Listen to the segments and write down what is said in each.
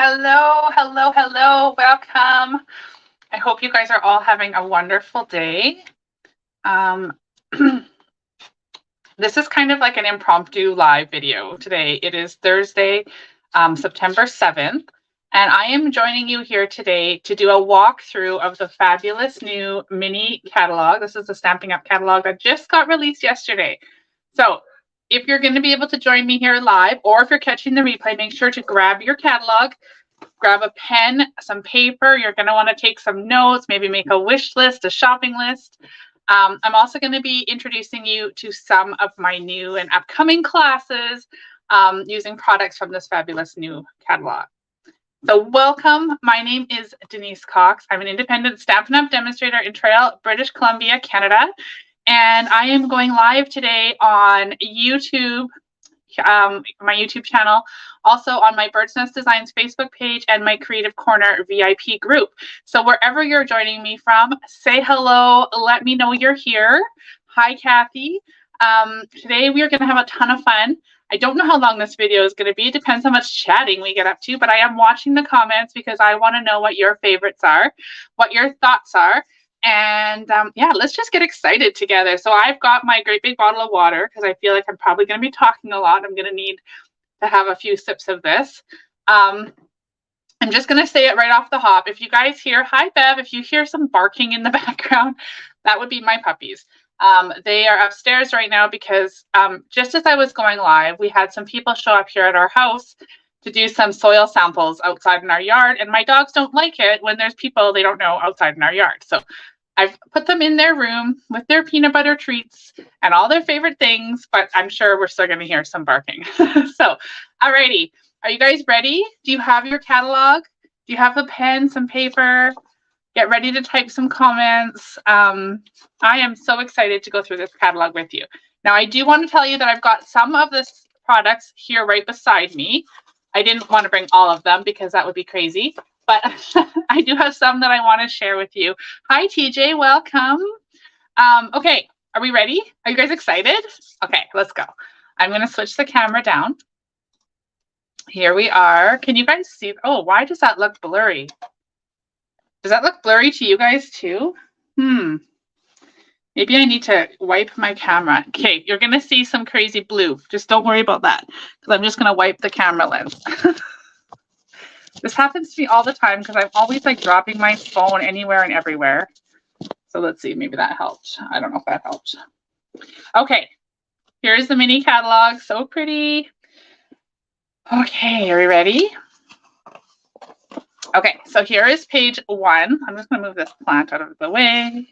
Hello, hello, hello, welcome. I hope you guys are all having a wonderful day. This is kind of like an impromptu live video today. It is Thursday, September 7th, and I am joining you here today to do a walkthrough of the fabulous new mini catalog. This is the Stampin' Up catalog that just got released yesterday. So if you're going to be able to join me here live, or if you're catching the replay, make sure to grab your catalog, grab a pen, some paper. You're going to want to take some notes, maybe make a wish list, a shopping list. I'm also going to be introducing you to some of my new and upcoming classes using products from this fabulous new catalog. So welcome. My name is Denise Cox. I'm an independent Stampin' Up demonstrator in Trail, British Columbia, Canada. And I am going live today on YouTube, my YouTube channel, also on my Bird's Nest Designs Facebook page and my Creative Corner VIP group. So wherever you're joining me from, say hello, let me know you're here. Hi, Kathy. Today we are going to have a ton of fun. I don't know how long this video is going to be. It depends how much chatting we get up to, but I am watching the comments because I want to know what your favorites are, what your thoughts are. And yeah, let's just get excited together. So I've got my great big bottle of water because I feel like I'm probably going to be talking a lot. I'm going to need to have a few sips of this. I'm just going to say it right off the hop. If you guys hear, hi Bev, if you hear some barking in the background, that would be my puppies. They are upstairs right now because just as I was going live, we had some people show up here at our house to do some soil samples outside in our yard. And my dogs don't like it when there's people they don't know outside in our yard. So I've put them in their room with their peanut butter treats and all their favorite things, but I'm sure we're still going to hear some barking. So, alrighty. Are you guys ready? Do you have your catalog? Do you have a pen, some paper? Get ready to type some comments. I am so excited to go through this catalog with you. Now, I do want to tell you that I've got some of this products here right beside me. I didn't want to bring all of them because that would be crazy, but I do have some that I want to share with you. Hi, TJ, welcome. Okay, are we ready? Are you guys excited? Okay, let's go. I'm going to switch the camera down. Here we are. Can you guys see? Oh, why does that look blurry? Does that look blurry to you guys too? Maybe I need to wipe my camera. Okay, you're going to see some crazy blue. Just don't worry about that because I'm just going to wipe the camera lens. This happens to me all the time because I'm always like dropping my phone anywhere and everywhere. So let's see, maybe that helped. I don't know if that helped. Okay, here's the mini catalog. So pretty. Okay, are we ready? Okay, so here is page 1. I'm just going to move this plant out of the way.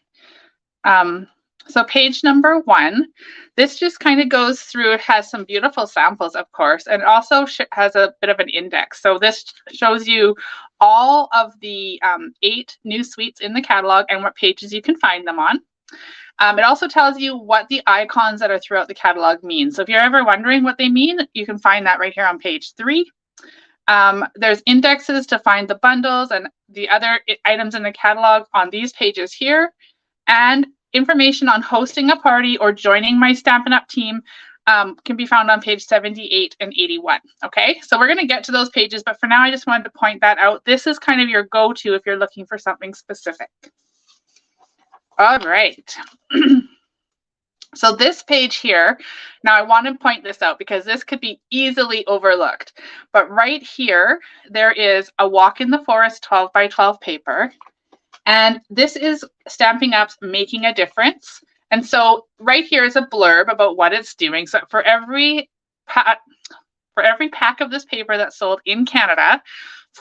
So page number 1, this just kind of goes through, it has some beautiful samples, of course, and also has a bit of an index. So this shows you all of the 8 new suites in the catalog and what pages you can find them on. It also tells you what the icons that are throughout the catalog mean. So if you're ever wondering what they mean, you can find that right here on page 3. There's indexes to find the bundles and the other items in the catalog on these pages here. And information on hosting a party or joining my Stampin' Up team can be found on page 78 and 81. Okay, so we're going to get to those pages, but for now, I just wanted to point that out. This is kind of your go-to if you're looking for something specific. All right. So this page here, now I want to point this out because this could be easily overlooked. But right here, there is a Walk in the Forest 12 by 12 paper. And this is Stampin' Up's Making a Difference. And so right here is a blurb about what it's doing. So for every pack of this paper that's sold in Canada,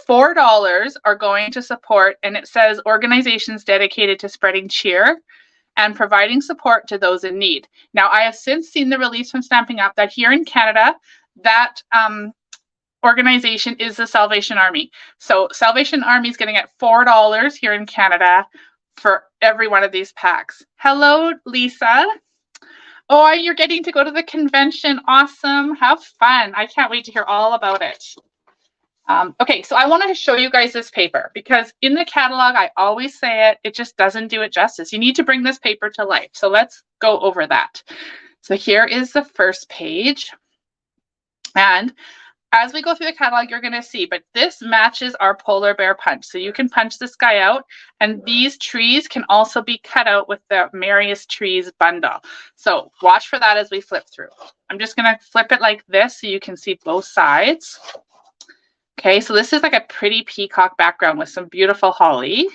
$4 are going to support, and it says organizations dedicated to spreading cheer and providing support to those in need. Now, I have since seen the release from Stampin' Up that here in Canada, that organization is the Salvation Army. So Salvation Army is getting at $4 here in Canada for every one of these packs. Hello, Lisa. Oh, you're getting to go to the convention. Awesome. Have fun. I can't wait to hear all about it. Okay, so I wanted to show you guys this paper because in the catalog, I always say it, it just doesn't do it justice. You need to bring this paper to life. So let's go over that. So here is the first page. And as we go through the catalog, you're going to see, but this matches our polar bear punch. So you can punch this guy out, and these trees can also be cut out with the Merriest Trees bundle. So watch for that as we flip through. I'm just going to flip it like this so you can see both sides. Okay, so this is like a pretty peacock background with some beautiful holly.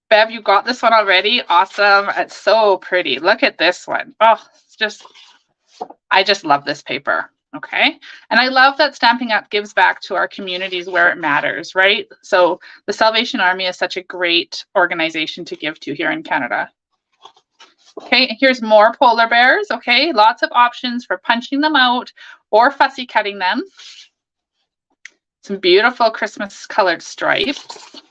Bev, you got this one already? Awesome. It's so pretty. Look at this one. Oh, it's just, I just love this paper. Okay. And I love that Stampin' Up! Gives back to our communities where it matters, right? So the Salvation Army is such a great organization to give to here in Canada. Okay, here's more polar bears. Okay, lots of options for punching them out or fussy cutting them. Some beautiful Christmas colored stripes.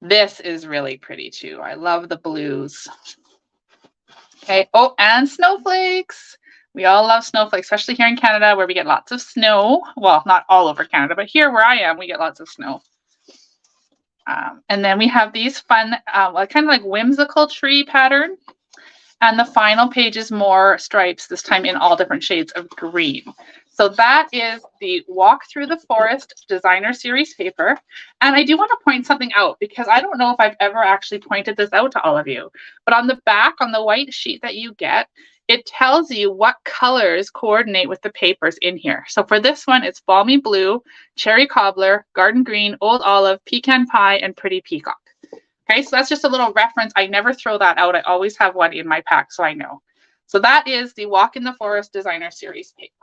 This is really pretty too. I love the blues. Okay, oh, and snowflakes. We all love snowflakes, especially here in Canada where we get lots of snow. Well, not all over Canada, but here where I am, we get lots of snow. And then we have these fun, kind of like whimsical tree pattern. And the final page is more stripes, this time in all different shades of green. So that is the Walk Through the Forest Designer Series paper. And I do want to point something out because I don't know if I've ever actually pointed this out to all of you. But on the back, on the white sheet that you get, it tells you what colors coordinate with the papers in here. So for this one, it's Balmy Blue, Cherry Cobbler, Garden Green, Old Olive, Pecan Pie, and Pretty Peacock. Okay, so that's just a little reference. I never throw that out. I always have one in my pack, so I know. So that is the Walk in the Forest Designer Series paper.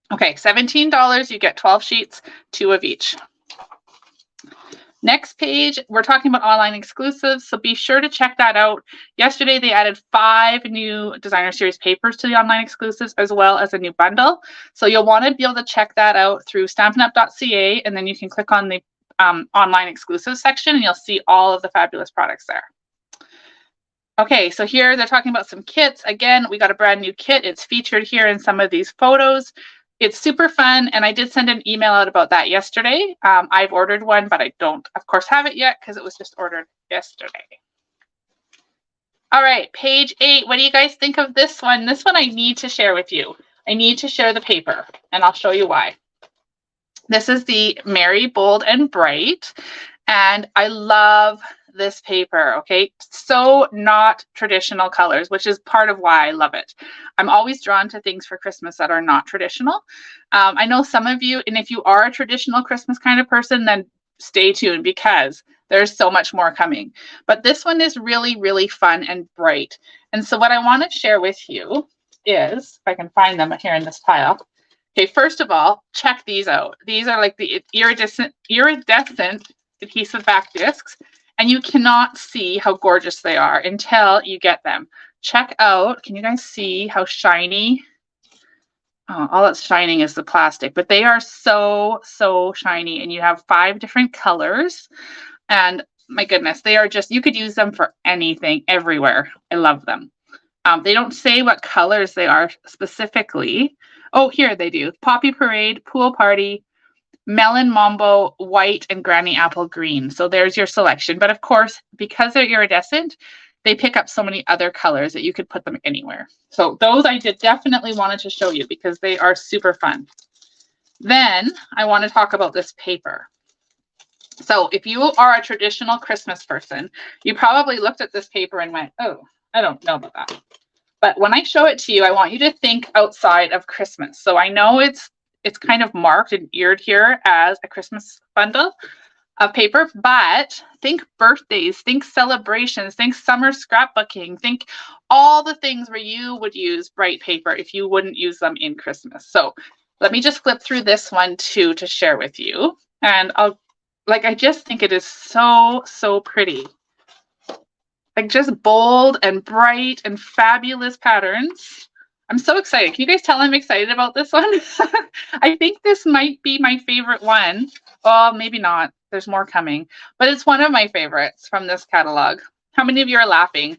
Okay, $17, you get 12 sheets, 2 of each. Next page, we're talking about online exclusives, so be sure to check that out. Yesterday, they added 5 new Designer Series papers to the online exclusives, as well as a new bundle. So you'll want to be able to check that out through stampinup.ca, and then you can click on the online exclusive section and you'll see all of the fabulous products there. Okay, so here they're talking about some kits. Again, we got a brand new kit. It's featured here in some of these photos. It's super fun, and I did send an email out about that yesterday. I've ordered one, but I don't, of course, have it yet because it was just ordered yesterday. All right, page 8. What do you guys think of this one? This one I need to share with you. I need to share the paper, and I'll show you why. This is the Merry, Bold, and Bright, and I love this paper, okay? So not traditional colors, which is part of why I love it. I'm always drawn to things for Christmas that are not traditional. I know some of you, and if you are a traditional Christmas kind of person, then stay tuned because there's so much more coming. But this one is really, really fun and bright. And so what I want to share with you is, if I can find them here in this pile. Okay, first of all, check these out. These are like the iridescent adhesive back discs, and you cannot see how gorgeous they are until you get them. Check out, can you guys see how shiny? Oh, all that's shining is the plastic, but they are so, so shiny, and you have 5 different colors, and my goodness, they are just, you could use them for anything, everywhere. I love them. They don't say what colors they are specifically. Oh, here they do. Poppy Parade, Pool Party, Melon Mambo, White, and Granny Apple Green. So there's your selection. But of course, because they're iridescent, they pick up so many other colors that you could put them anywhere. So those I did definitely wanted to show you because they are super fun. Then I want to talk about this paper. So if you are a traditional Christmas person, you probably looked at this paper and went, oh, I don't know about that. But when I show it to you, I want you to think outside of Christmas. So I know it's kind of marked and eared here as a Christmas bundle of paper, but think birthdays, think celebrations, think summer scrapbooking, think all the things where you would use bright paper if you wouldn't use them in Christmas. So let me just flip through this one too to share with you. And I just think it is so, so pretty. Like just bold and bright and fabulous patterns. I'm so excited. Can you guys tell I'm excited about this one? I think this might be my favorite one. Well, maybe not. There's more coming. But it's one of my favorites from this catalog. How many of you are laughing?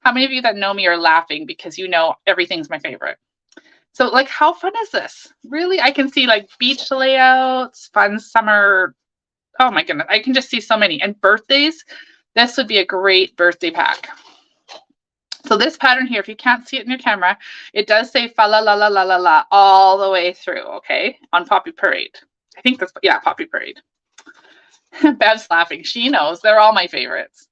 How many of you that know me are laughing because you know everything's my favorite? So like, how fun is this? Really, I can see like beach layouts, fun summer. Oh my goodness, I can just see so many. And birthdays, this would be a great birthday pack. So this pattern here, if you can't see it in your camera, it does say fa la la la la la la all the way through, okay, on Poppy Parade. I think that's, yeah, Poppy Parade. Bev's laughing. She knows. They're all my favorites.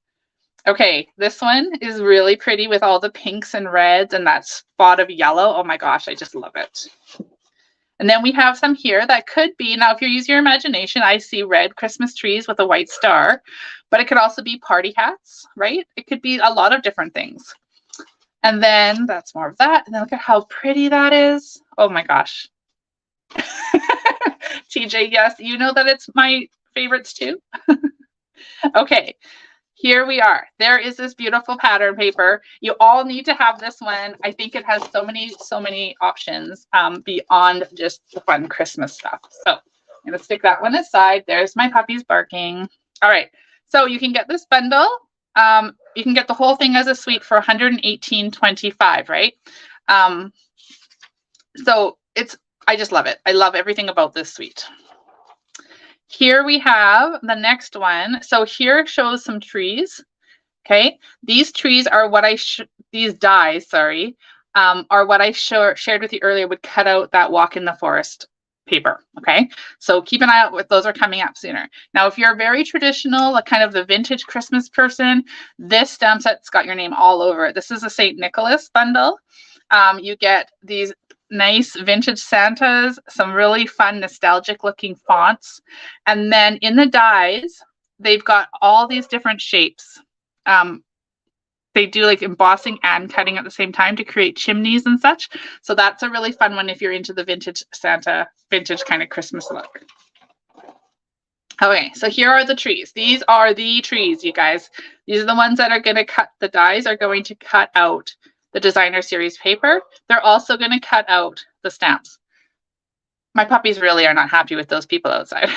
Okay, this one is really pretty with all the pinks and reds and that spot of yellow. Oh my gosh, I just love it. And then we have some here that could be, now if you use your imagination, I see red Christmas trees with a white star, but it could also be party hats, right? It could be a lot of different things. And then that's more of that. And then look at how pretty that is. Oh my gosh. TJ, yes, you know that it's my favorites too. Okay, here we are. There is this beautiful pattern paper. You all need to have this one. I think it has so many options beyond just the fun Christmas stuff. So I'm going to stick that one aside. There's my puppies barking. All right, so you can get this bundle. You can get the whole thing as a suite for $118.25, right? So I just love it. I love everything about this suite. Here we have the next one. So here shows some trees. Okay, these trees are what these dies, sorry, are what I shared with you earlier. Would cut out that walk in the forest paper. Okay, so keep an eye out what those are coming up sooner. Now, if you're very traditional, like kind of the vintage Christmas person, this stamp set's got your name all over it. This is a St. Nicholas bundle. You get these nice vintage Santas, some really fun nostalgic looking fonts, and then in the dies, they've got all these different shapes. They do like embossing and cutting at the same time to create chimneys and such. So that's a really fun one if you're into the vintage Santa, vintage kind of Christmas look. Okay, so here are the trees. These are the trees, you guys. These are the ones that are going to cut, the dies are going to cut out the designer series paper. They're also going to cut out the stamps. My puppies really are not happy with those people outside.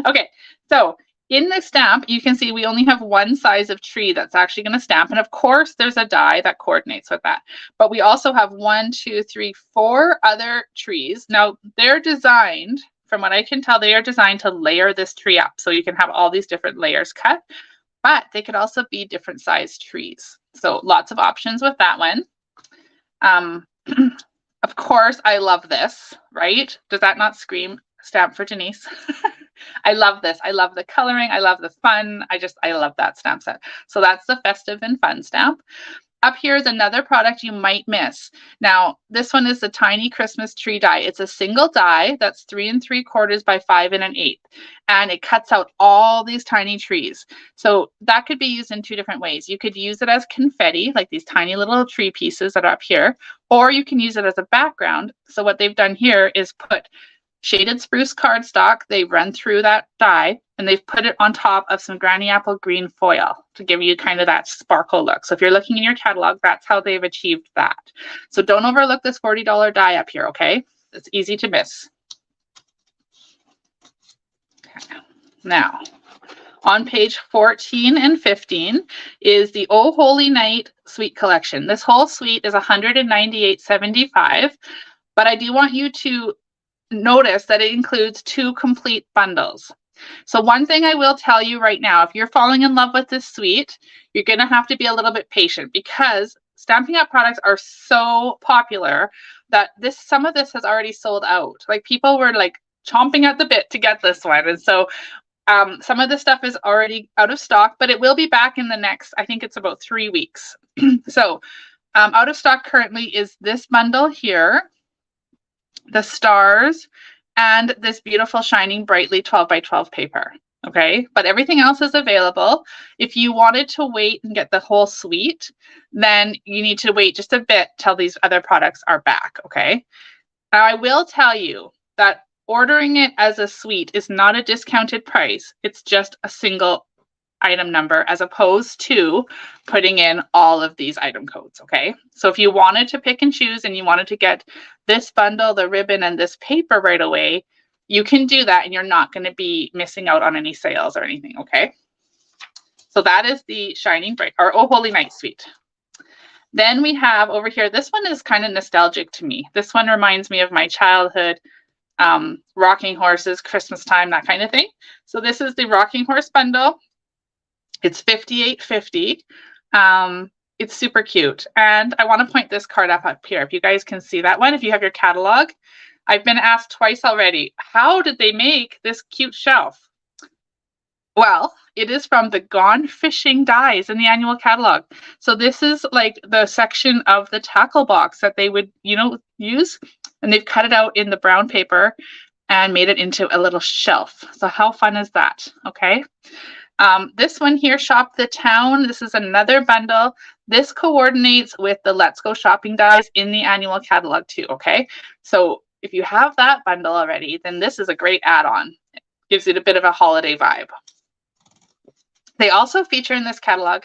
Okay, so in the stamp, you can see we only have one size of tree that's actually going to stamp. And of course, there's a die that coordinates with that. But we also have 1, 2, 3, 4 other trees. Now, they're designed, from what I can tell, they are designed to layer this tree up. So you can have all these different layers cut, but they could also be different sized trees. So lots of options with that one. Of course, I love this, right? Does that not scream stamp for Denise? I love this. I love the coloring. I love the fun. I love that stamp set. So that's the festive and fun stamp. Up here is another product you might miss. Now, this one is the tiny Christmas tree die. It's a single die that's 3 3/4 by 5 1/8, and it cuts out all these tiny trees. So that could be used in 2 different ways. You could use it as confetti, like these tiny little tree pieces that are up here, or you can use it as a background. So what they've done here is put shaded spruce cardstock. They run through that die and they've put it on top of some granny apple green foil to give you kind of that sparkle look. So if you're looking in your catalog, that's how they've achieved that. So don't overlook this $40 die up here, okay? It's easy to miss. Okay. Now, on page 14 and 15 is the Oh Holy Night Suite Collection. This whole suite is $198.75, but I do want you to notice that it includes 2 complete bundles. So one thing I will tell you right now, if you're falling in love with this suite, you're going to have to be a little bit patient because Stampin' Up! Products are so popular that some of this has already sold out. Like people were like chomping at the bit to get this one. And so some of this stuff is already out of stock, but it will be back in the next, I think it's about 3 weeks. So out of stock currently is this bundle here, the stars, and this beautiful shining brightly 12 by 12 paper. Okay, but everything else is available. If you wanted to wait and get the whole suite, then you need to wait just a bit till these other products are back. Okay, now I will tell you that ordering it as a suite is not a discounted price. It's just a single item number as opposed to putting in all of these item codes. Okay, so if you wanted to pick and choose and you wanted to get this bundle, the ribbon, and this paper right away, you can do that and you're not going to be missing out on any sales or anything. Okay, so that is the Shining Bright or Oh Holy Night Suite. Then we have over here, this one is kind of nostalgic to me. This one reminds me of my childhood, rocking horses, Christmas time, that kind of thing. So this is the Rocking Horse bundle. It's $58.50. It's super cute. And I want to point this card up here. If you guys can see that one, if you have your catalog. I've been asked twice already, how did they make this cute shelf? Well, it is from the Gone Fishing dies in the annual catalog. So this is like the section of the tackle box that they would, use. And they've cut it out in the brown paper and made it into a little shelf. So how fun is that? Okay. This one here, Shop the Town. This is another bundle. This coordinates with the Let's Go Shopping dies in the annual catalog too, okay? So if you have that bundle already, then this is a great add-on. It gives it a bit of a holiday vibe. They also feature in this catalog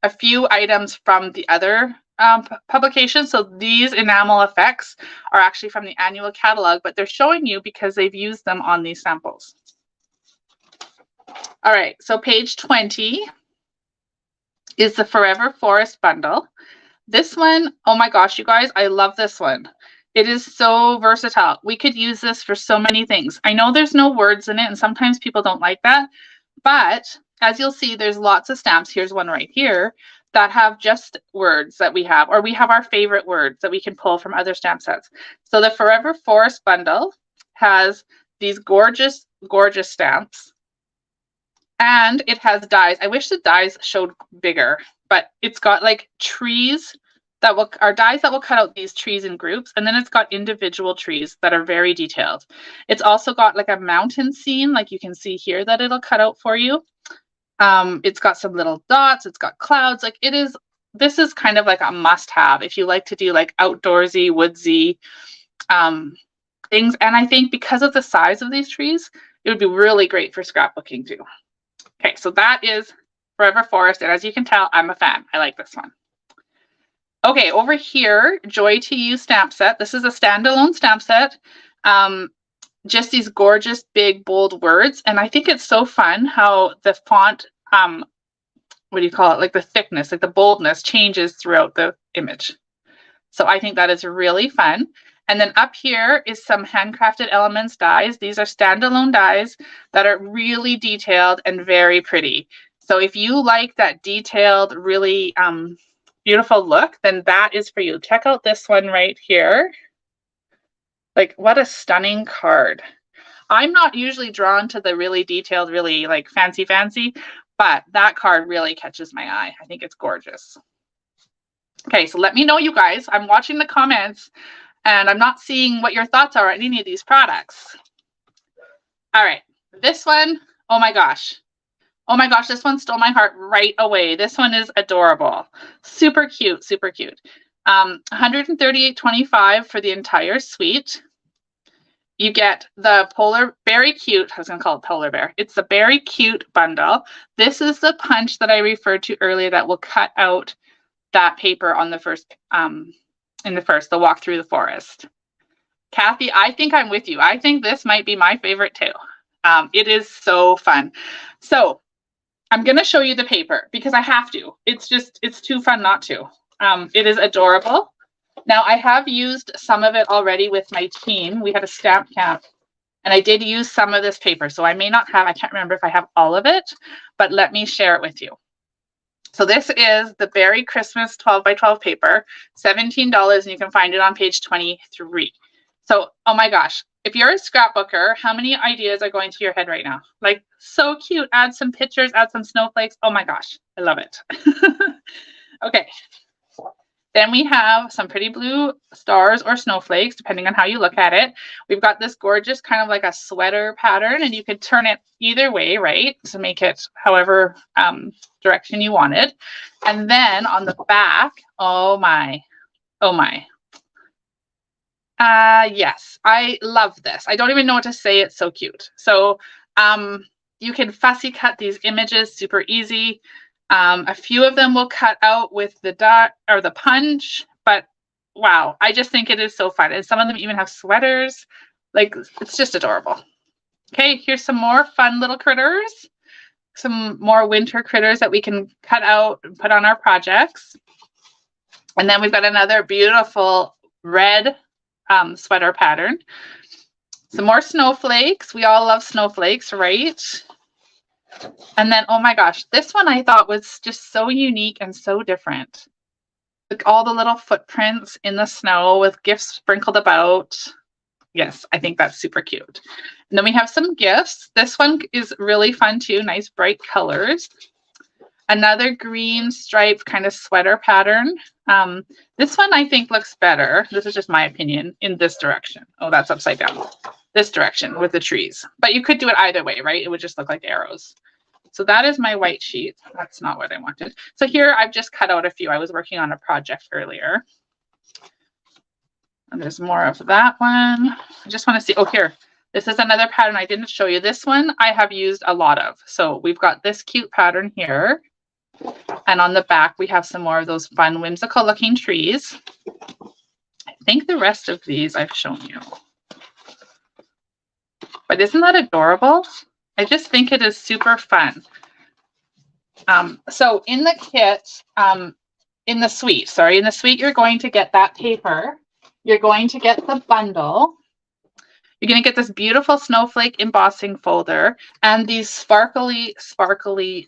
a few items from the other publications. So these enamel effects are actually from the annual catalog, but they're showing you because they've used them on these samples. All right, so page 20 is the Forever Forest bundle. This one, oh my gosh, you guys, I love this one. It is so versatile. We could use this for so many things. I know there's no words in it, and sometimes people don't like that, but as you'll see, there's lots of stamps. Here's one right here that have just words that we have, or we have our favorite words that we can pull from other stamp sets. So the Forever Forest bundle has these gorgeous, gorgeous stamps. And it has dies. I wish the dies showed bigger, but it's got like trees that are dies that will cut out these trees in groups. And then it's got individual trees that are very detailed. It's also got like a mountain scene, like you can see here, that it'll cut out for you. It's got some little dots. It's got clouds. Like this is kind of like a must have if you like to do like outdoorsy, woodsy things. And I think because of the size of these trees, it would be really great for scrapbooking too. Okay, so that is Forever Forest, and as you can tell, I'm a fan. I like this one. Okay, over here, Joy to You stamp set. This is a standalone stamp set. Just these gorgeous, big, bold words, and I think it's so fun how the font, what do you call it, like the thickness, like the boldness changes throughout the image. So I think that is really fun. And then up here is some handcrafted elements dies. These are standalone dies that are really detailed and very pretty. So if you like that detailed, really beautiful look, then that is for you. Check out this one right here. Like, what a stunning card. I'm not usually drawn to the really detailed, really like fancy, but that card really catches my eye. I think it's gorgeous. Okay, so let me know, you guys. I'm watching the comments. And I'm not seeing what your thoughts are on any of these products. All right, this one, oh my gosh. Oh my gosh, this one stole my heart right away. This one is adorable. Super cute, super cute. $138.25 for the entire suite. You get the Berry Cute, I was gonna call it Polar Bear. It's the Berry Cute bundle. This is the punch that I referred to earlier that will cut out that paper on the first, the walk through the forest. Kathy, I think I'm with you. I think this might be my favorite too. It is so fun. So I'm going to show you the paper because I have to. It's too fun not to. It is adorable. Now I have used some of it already with my team. We had a stamp camp and I did use some of this paper. So I can't remember if I have all of it, but let me share it with you. So this is the Berry Christmas 12 by 12 paper, $17, and you can find it on page 23. So, oh my gosh, if you're a scrapbooker, how many ideas are going through your head right now? Like, so cute. Add some pictures, add some snowflakes. Oh my gosh, I love it. Okay. Then we have some pretty blue stars or snowflakes, depending on how you look at it. We've got this gorgeous kind of like a sweater pattern, and you could turn it either way, right? To make it however direction you wanted. And then on the back, oh my. Yes, I love this. I don't even know what to say. It's so cute. So you can fussy cut these images super easy. A few of them will cut out with the dot or the punch, but wow, I just think it is so fun. And some of them even have sweaters. Like, it's just adorable. Okay, here's some more fun little critters. Some more winter critters that we can cut out and put on our projects. And then we've got another beautiful red sweater pattern. Some more snowflakes. We all love snowflakes, right? And then, oh my gosh, this one I thought was just so unique and so different. Like all the little footprints in the snow with gifts sprinkled about. Yes, I think that's super cute. And then we have some gifts. This one is really fun too. Nice bright colors. Another green striped kind of sweater pattern. This one I think looks better. This is just my opinion in this direction. Oh, that's upside down. This direction with the trees. But you could do it either way, right? It would just look like arrows. So that is my white sheet. That's not what I wanted. So here I've just cut out a few. I was working on a project earlier. And there's more of that one. I just want to see, oh, here. This is another pattern I didn't show you. This one I have used a lot of. So we've got this cute pattern here. And on the back, we have some more of those fun, whimsical looking trees. I think the rest of these I've shown you. But isn't that adorable? I just think it is super fun. So in the kit, in the suite, you're going to get that paper. You're going to get the bundle. You're going to get this beautiful snowflake embossing folder and these sparkly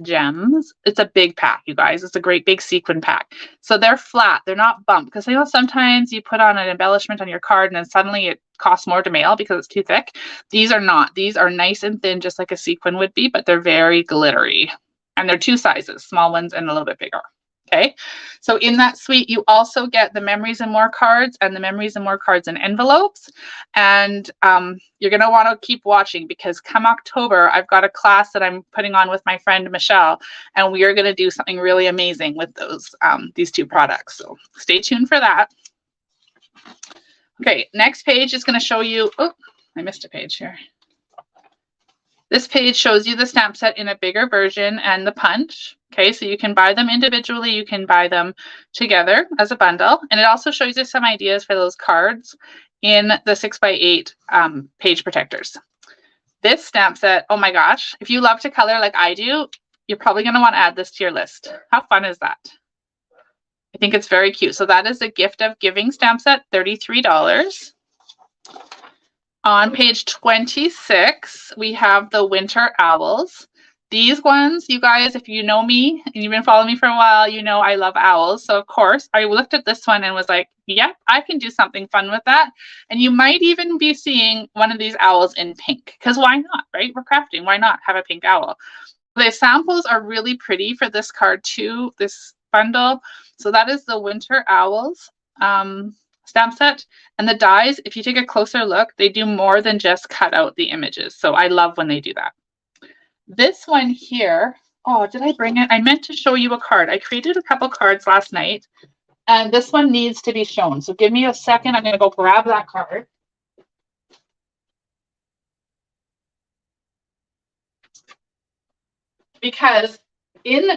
gems. It's a big pack, you guys. It's a great big sequin pack. So they're flat. They're not bumped because you know sometimes you put on an embellishment on your card and then suddenly it costs more to mail because it's too thick. These are not. These are nice and thin, just like a sequin would be, but they're very glittery. And they're two sizes, small ones and a little bit bigger. Okay, so in that suite, you also get the Memories and More cards and the Memories and More cards in envelopes. And you're going to want to keep watching because come October, I've got a class that I'm putting on with my friend Michelle, and we are going to do something really amazing with those these two products. So stay tuned for that. Okay, next page is going to show you, oh, I missed a page here. This page shows you the stamp set in a bigger version and the punch. Okay, so you can buy them individually, you can buy them together as a bundle. And it also shows you some ideas for those cards in the 6x8 page protectors. This stamp set, oh my gosh, if you love to color like I do, you're probably going to want to add this to your list. How fun is that? I think it's very cute. So that is the Gift of Giving stamp set, $33. On page 26, we have the Winter Owls. These ones, you guys, if you know me and you've been following me for a while, you know I love owls. So of course, I looked at this one and was like, yep, I can do something fun with that. And you might even be seeing one of these owls in pink, because why not, right? We're crafting, why not have a pink owl? The samples are really pretty for this card too, this bundle. So that is the Winter Owls stamp set. And the dies, if you take a closer look, they do more than just cut out the images. So I love when they do that. This one here, oh, did I bring it? I meant to show you a card. I created a couple cards last night, and this one needs to be shown. So give me a second. I'm going to go grab that card. Because in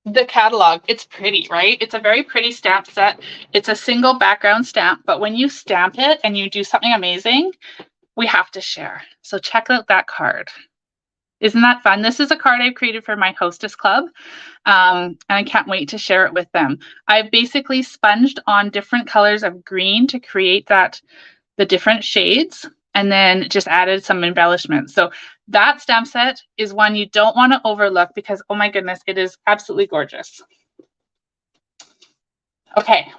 the catalog, it's pretty, right? It's a very pretty stamp set. It's a single background stamp, but when you stamp it and you do something amazing, we have to share. So check out that card. Isn't that fun? This is a card I've created for my hostess club, and I can't wait to share it with them. I've basically sponged on different colors of green to create the different shades, and then just added some embellishments. So that stamp set is one you don't want to overlook because, oh my goodness, it is absolutely gorgeous. Okay.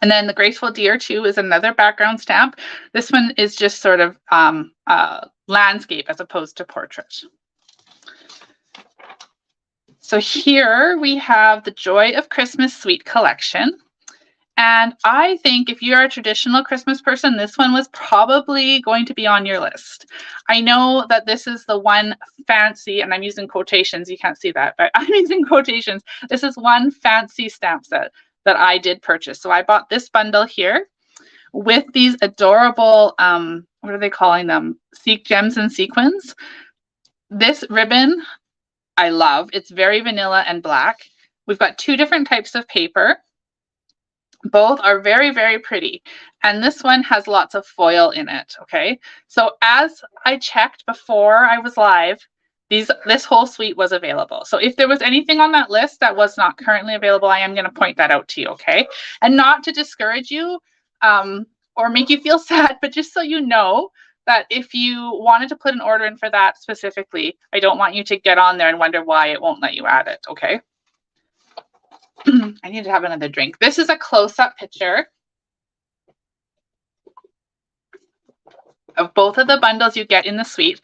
And then the Graceful Deer 2 is another background stamp. This one is just sort of landscape as opposed to portrait. So here we have the Joy of Christmas Suite collection. And I think if you're a traditional Christmas person, this one was probably going to be on your list. I know that this is the one fancy, and I'm using quotations, you can't see that, but I'm using quotations. This is one fancy stamp set that I did purchase. So I bought this bundle here with these adorable, what are they calling them? Gems and sequins. This ribbon, I love. It's very vanilla and black. We've got two different types of paper. Both are very, very pretty. And this one has lots of foil in it, okay? So as I checked before I was live, this whole suite was available. So if there was anything on that list that was not currently available, I am going to point that out to you, okay? And not to discourage you or make you feel sad, but just so you know that if you wanted to put an order in for that specifically, I don't want you to get on there and wonder why it won't let you add it, okay? I need to have another drink. This is a close-up picture of both of the bundles you get in the suite.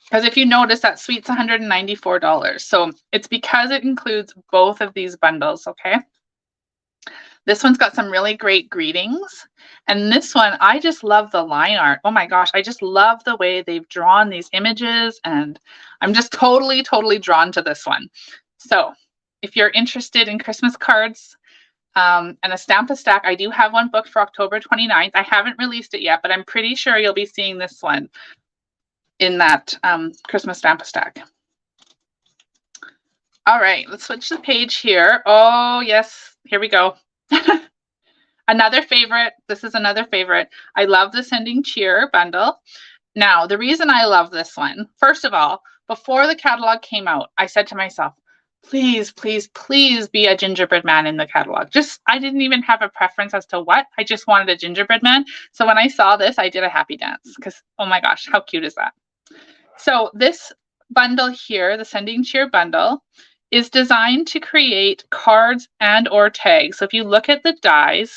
Because if you notice, that suite's $194. So it's because it includes both of these bundles, okay? This one's got some really great greetings. And this one, I just love the line art. Oh my gosh, I just love the way they've drawn these images. And I'm just totally, totally drawn to this one. So if you're interested in Christmas cards and a Stamp-A-Stack, I do have one booked for October 29th. I haven't released it yet, but I'm pretty sure you'll be seeing this one in that Christmas Stamp-A-Stack. All right, let's switch the page here. Oh, yes, here we go. Another favorite. This is another favorite. I love the Sending Cheer bundle. Now, the reason I love this one, first of all, before the catalog came out, I said to myself, please, please, please be a gingerbread man in the catalog. I didn't even have a preference as to what. I just wanted a gingerbread man. So when I saw this, I did a happy dance because, oh my gosh, how cute is that? So this bundle here, the Sending Cheer bundle, is designed to create cards and or tags. So if you look at the dies,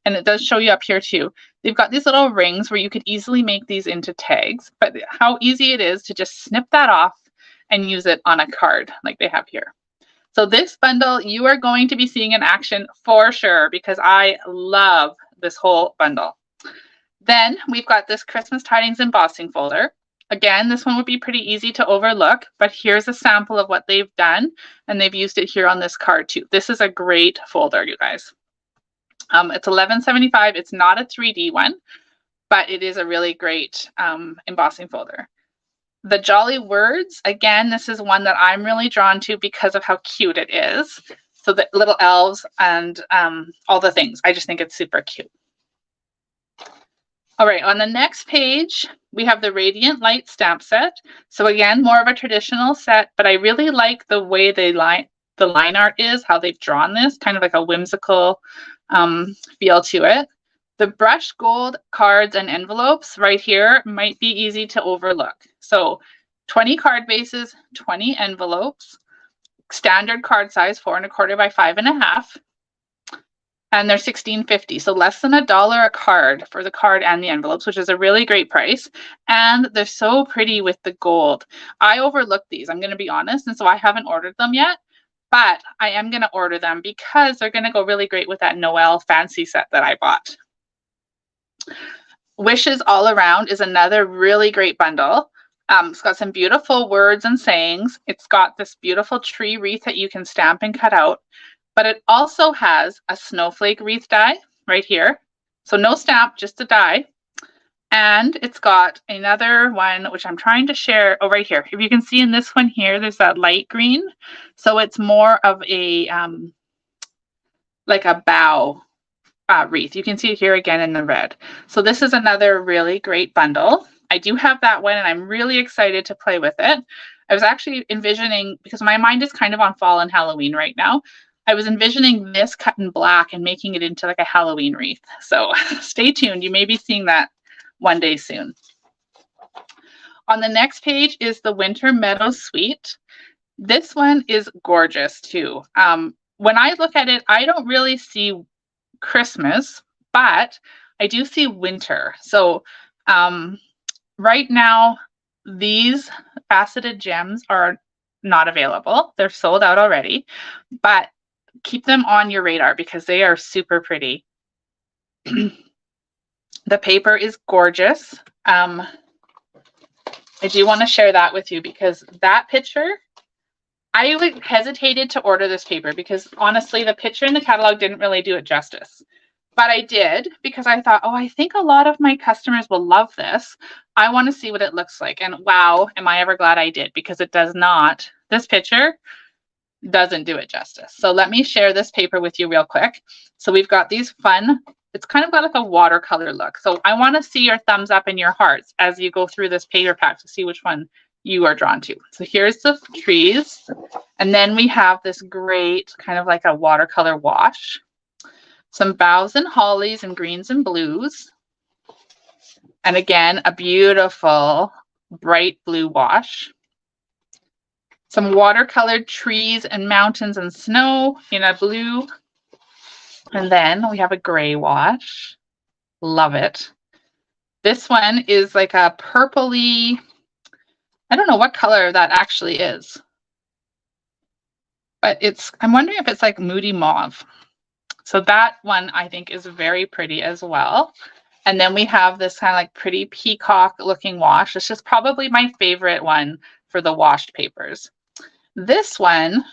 and it does show you up here too, they've got these little rings where you could easily make these into tags, but how easy it is to just snip that off and use it on a card like they have here. So this bundle, you are going to be seeing in action for sure because I love this whole bundle. Then we've got this Christmas Tidings embossing folder. Again, this one would be pretty easy to overlook, but here's a sample of what they've done, and they've used it here on this card too. This is a great folder, you guys. It's $11.75. It's not a 3D one, but it is a really great embossing folder. The Jolly Words, again, this is one that I'm really drawn to because of how cute it is. So the little elves and all the things. I just think it's super cute. All right, on the next page, we have the Radiant Light stamp set. So again, more of a traditional set, but I really like the way the line art is, how they've drawn this, kind of like a whimsical feel to it. The brushed gold cards and envelopes right here might be easy to overlook. So 20 card bases, 20 envelopes, standard card size, 4 1/4 by 5 1/2. And they're $16.50, so less than $1 a card for the card and the envelopes, which is a really great price. And they're so pretty with the gold. I overlooked these, I'm going to be honest, and so I haven't ordered them yet, but I am going to order them because they're going to go really great with that Noel fancy set that I bought. Wishes All Around is another really great bundle. It's got some beautiful words and sayings. It's got this beautiful tree wreath that you can stamp and cut out. But it also has a snowflake wreath die right here. So no stamp, just a die. And it's got another one, which I'm trying to share. Oh, right here. If you can see in this one here, there's that light green. So it's more of a, like a bow wreath. You can see it here again in the red. So this is another really great bundle. I do have that one and I'm really excited to play with it. I was actually envisioning, because my mind is kind of on fall and Halloween right now, I was envisioning this cut in black and making it into like a Halloween wreath. So stay tuned. You may be seeing that one day soon. On the next page is the Winter Meadow Suite. This one is gorgeous too. When I look at it, I don't really see Christmas, but I do see winter. So right now, these faceted gems are not available. They're sold out already, but keep them on your radar because they are super pretty. The paper is gorgeous. I do want to share that with you because that picture, I like hesitated to order this paper because honestly, the picture in the catalog didn't really do it justice. But I did because I thought, oh, I think a lot of my customers will love this. I want to see what it looks like. And wow, am I ever glad I did, because it does not, this picture doesn't do it justice. So let me share this paper with you real quick. So we've got these fun, it's kind of got like a watercolor look. So I want to see your thumbs up and your hearts as you go through this paper pack to see which one you are drawn to. So here's the trees. And then we have this great kind of like a watercolor wash. Some boughs and hollies and greens and blues. And again, a beautiful bright blue wash. Some watercolored trees and mountains and snow in a blue. And then we have a gray wash. Love it. This one is like a purpley, I don't know what color that actually is. But I'm wondering if it's like moody mauve. So that one I think is very pretty as well. And then we have this kind of like pretty peacock looking wash. This is probably my favorite one for the washed papers. This one,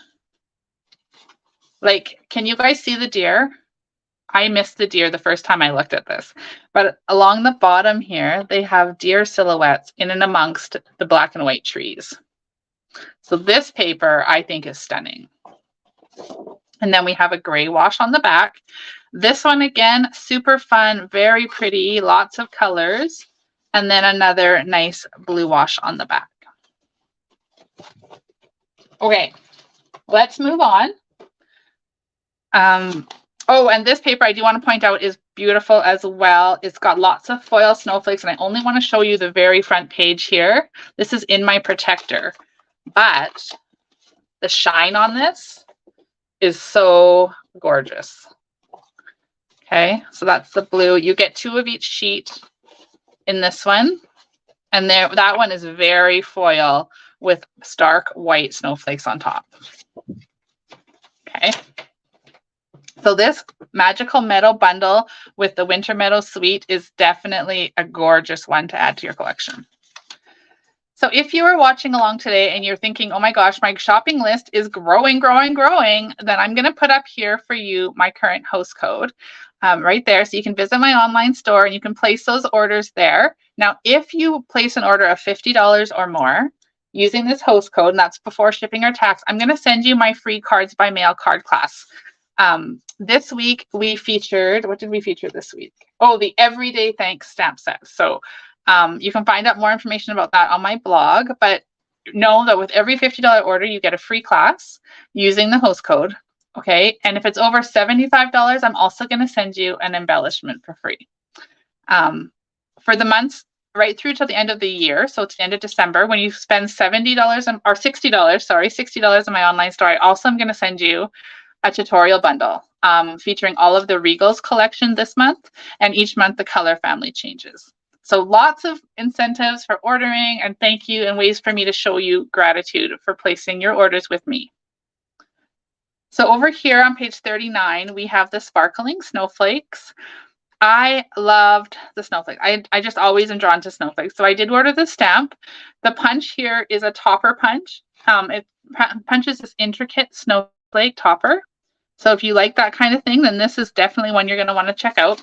like, can you guys see the deer? I missed the deer the first time I looked at this. But along the bottom here, they have deer silhouettes in and amongst the black and white trees. So this paper I think is stunning. And then we have a gray wash on the back. This one, again, super fun, very pretty, lots of colors. And then another nice blue wash on the back. Okay, let's move on. Oh, and this paper I do want to point out is beautiful as well. It's got lots of foil snowflakes, and I only want to show you the very front page here. This is in my protector, but the shine on this is so gorgeous. Okay, so that's the blue. You get 2 of each sheet in this one. And there, that one is very foil with stark white snowflakes on top. Okay. So this Magical Meadow bundle with the Winter Meadow Suite is definitely a gorgeous one to add to your collection. So if you are watching along today and you're thinking, oh my gosh, my shopping list is growing, then I'm going to put up here for you my current host code right there. So you can visit my online store and you can place those orders there. Now, if you place an order of $50 or more using this host code, and that's before shipping or tax, I'm going to send you my free cards by mail card class. This week we featured, what did we feature this week? Oh, the Everyday Thanks stamp set. So you can find out more information about that on my blog, but know that with every $50 order, you get a free class using the host code. Okay. And if it's over $75, I'm also going to send you an embellishment for free. For the months right through till the end of the year, so it's the end of December, when you spend $70 or $60, sorry, $60 in my online store, I also am going to send you a tutorial bundle featuring all of the Regals collection this month, and each month the color family changes. So lots of incentives for ordering and thank you and ways for me to show you gratitude for placing your orders with me. So over here on page 39, we have the sparkling snowflakes. I loved the snowflake. I just always am drawn to snowflakes. So I did order the stamp. The punch here is a topper punch. It punches this intricate snowflake topper. So if you like that kind of thing, then this is definitely one you're going to want to check out.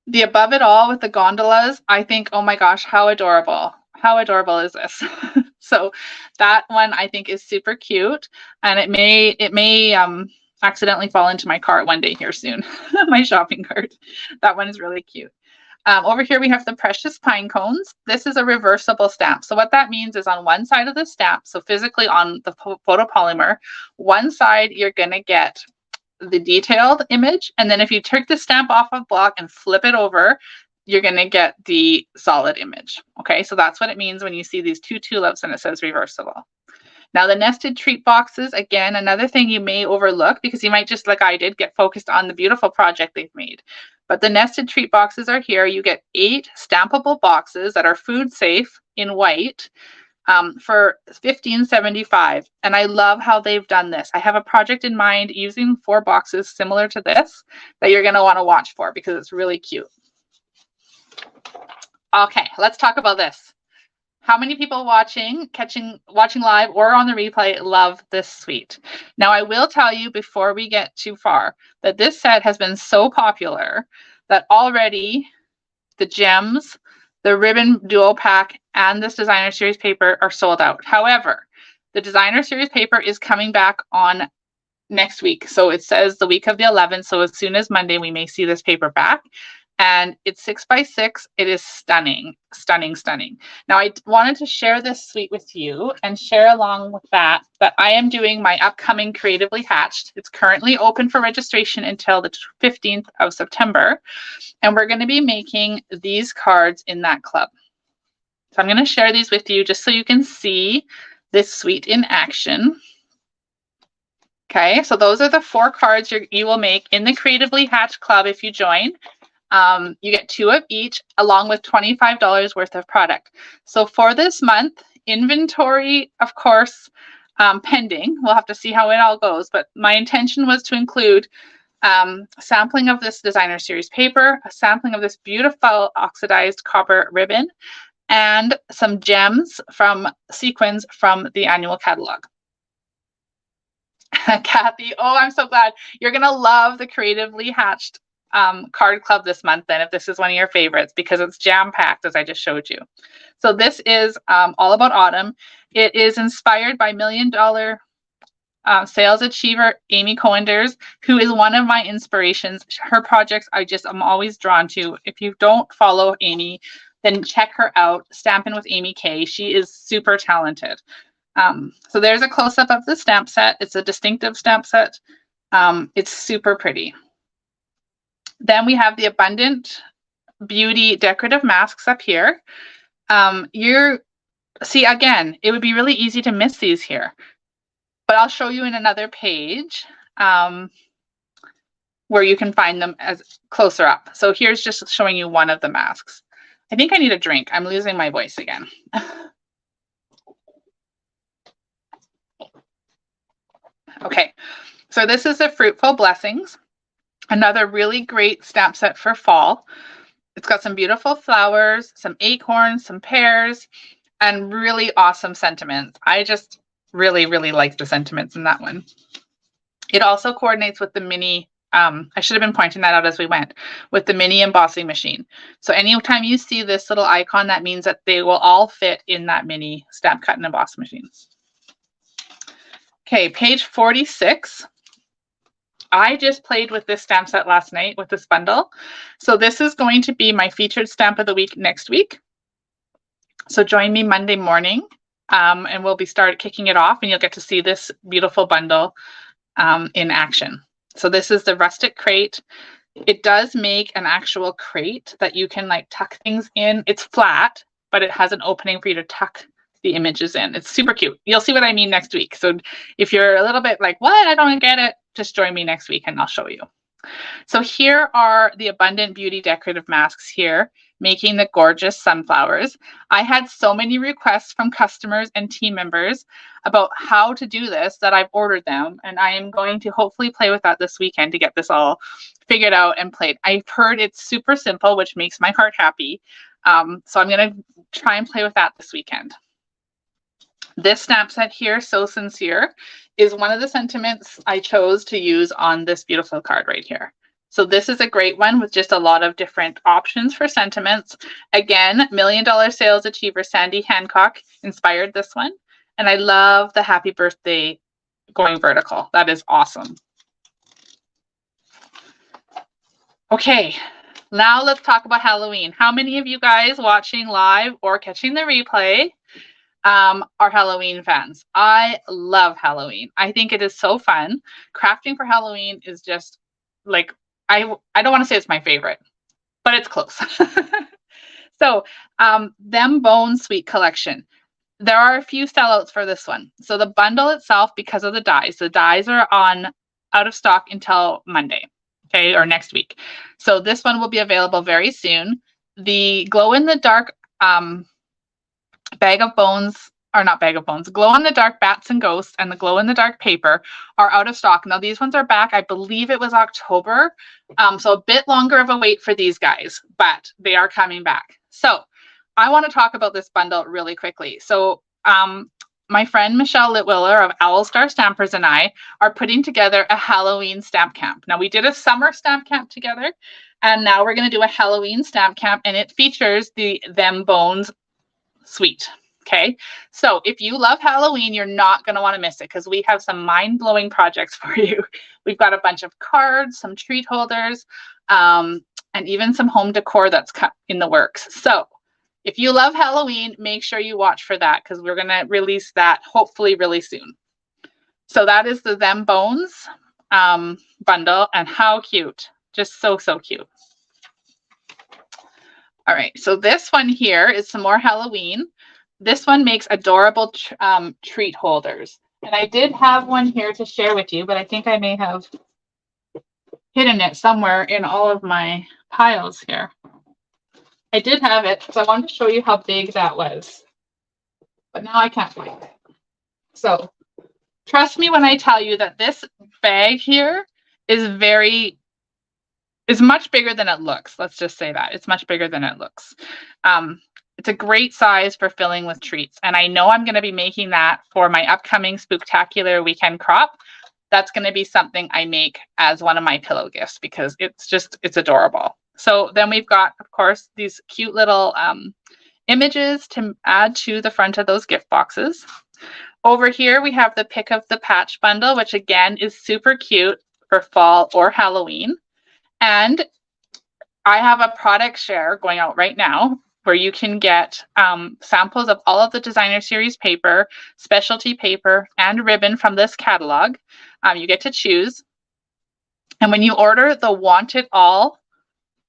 The Above It All with the gondolas, I think, oh my gosh, how adorable. How adorable is this? So that one I think is super cute, and it may accidentally fall into my cart one day here soon, my shopping cart. That one is really cute. Over here we have the Precious Pine Cones. This is a reversible stamp. So what that means is on one side of the stamp, so physically on the photopolymer, one side you're going to get the detailed image, and then if you take the stamp off of block and flip it over, you're going to get the solid image. Okay, so that's what it means when you see these 2 tulips and it says reversible. Now the nested treat boxes, again, another thing you may overlook because you might just, like I did, get focused on the beautiful project they've made. But the nested treat boxes are here. You get 8 stampable boxes that are food safe in white for $15.75. And I love how they've done this. I have a project in mind using 4 boxes similar to this that you're going to want to watch for because it's really cute. Okay, let's talk about this. How many people watching live or on the replay love this suite? Now, I will tell you before we get too far that this set has been so popular that already the gems, the ribbon duo pack, and this designer series paper are sold out. However, the designer series paper is coming back on next week. So it says the week of the 11th. So as soon as Monday, we may see this paper back. And it's 6 by 6. It is stunning, stunning, stunning. Now, I wanted to share this suite with you and share along with that I am doing my upcoming Creatively Hatched. It's currently open for registration until the 15th of September. And we're going to be making these cards in that club. So I'm going to share these with you just so you can see this suite in action. Okay, so those are the 4 cards you will make in the Creatively Hatched Club if you join. You get 2 of each along with $25 worth of product. So for this month, inventory, of course, pending. We'll have to see how it all goes, but my intention was to include sampling of this designer series paper, a sampling of this beautiful oxidized copper ribbon, and some gems from sequins from the annual catalog. Kathy, oh, I'm so glad. You're going to love the Creatively Hatched card club this month then, if this is one of your favorites, because it's jam-packed, as I just showed you. So this is all about autumn. It is inspired by $1 Million sales achiever Amy Coenders, who is one of my inspirations. Her projects I'm always drawn to. If you don't follow Amy, then check her out. Stampin' with Amy K. She is super talented. So there's a close-up of the stamp set. It's a distinctive stamp set. It's super pretty. Then we have the Abundant Beauty decorative masks up here. See, again, it would be really easy to miss these here, but I'll show you in another page where you can find them as closer up. So here's just showing you one of the masks. I think I need a drink. I'm losing my voice again. Okay, so this is the Fruitful Blessings, another really great stamp set for fall. It's got some beautiful flowers, some acorns, some pears, and really awesome sentiments. I just really, really like the sentiments in that one. It also coordinates with the mini, I should have been pointing that out as we went, with the mini embossing machine. So anytime you see this little icon, that means that they will all fit in that mini stamp cut and emboss machine. Okay, page 46. I just played with this stamp set last night with this bundle. So this is going to be my featured stamp of the week next week. So join me Monday morning and we'll be kicking it off, and you'll get to see this beautiful bundle in action. So this is the Rustic Crate. It does make an actual crate that you can like tuck things in. It's flat, but it has an opening for you to tuck the images in. It's super cute. You'll see what I mean next week. So if you're a little bit like, what? I don't get it. Just join me next week and I'll show you. So here are the Abundant Beauty decorative masks here, making the gorgeous sunflowers. I had so many requests from customers and team members about how to do this that I've ordered them, and I am going to hopefully play with that this weekend to get this all figured out and played. I've heard it's super simple, which makes my heart happy. So I'm going to try and play with that this weekend. This stamp set here, So Sincere, is one of the sentiments I chose to use on this beautiful card right here. So this is a great one with just a lot of different options for sentiments. Again, $1 Million sales achiever Sandy Hancock inspired this one. And I love the happy birthday going vertical. That is awesome. Okay, now let's talk about Halloween. How many of you guys watching live or catching the replay are Halloween fans? I love Halloween. I think it is so fun. Crafting for Halloween is just like, I don't want to say it's my favorite, but it's close. So Them Bones Suite Collection. There are a few sellouts for this one. So the bundle itself, because of the dies are out of stock until Monday, okay, or next week. So this one will be available very soon. The glow-in-the-dark glow-in-the-dark bats and ghosts and the glow-in-the-dark paper are out of stock. Now these ones are back. I believe it was October. So a bit longer of a wait for these guys, but they are coming back. So I want to talk about this bundle really quickly. So my friend Michelle Litwiller of Owl Star Stampers and I are putting together a Halloween stamp camp. Now we did a summer stamp camp together, and now we're going to do a Halloween stamp camp, and it features the Them Bones suite. Okay, so if you love Halloween, you're not going to want to miss it because we have some mind-blowing projects for you. We've got a bunch of cards, some treat holders, and even some home decor that's in the works. So if you love Halloween, make sure you watch for that because we're going to release that hopefully really soon. So that is the Them Bones bundle, and how cute. Just so, so cute. All right, so this one here is some more Halloween. This one makes adorable treat holders. And I did have one here to share with you, but I think I may have hidden it somewhere in all of my piles here. I did have it because I wanted to show you how big that was, but now I can't find it. So trust me when I tell you that this bag here is much bigger than it looks. Let's just say that. It's much bigger than it looks. It's a great size for filling with treats. And I know I'm going to be making that for my upcoming Spooktacular weekend crop. That's going to be something I make as one of my pillow gifts because it's adorable. So then we've got, of course, these cute little images to add to the front of those gift boxes. Over here, we have the Pick of the Patch bundle, which again is super cute for fall or Halloween. And I have a product share going out right now where you can get samples of all of the designer series paper, specialty paper, and ribbon from this catalog. You get to choose. And when you order the Want It All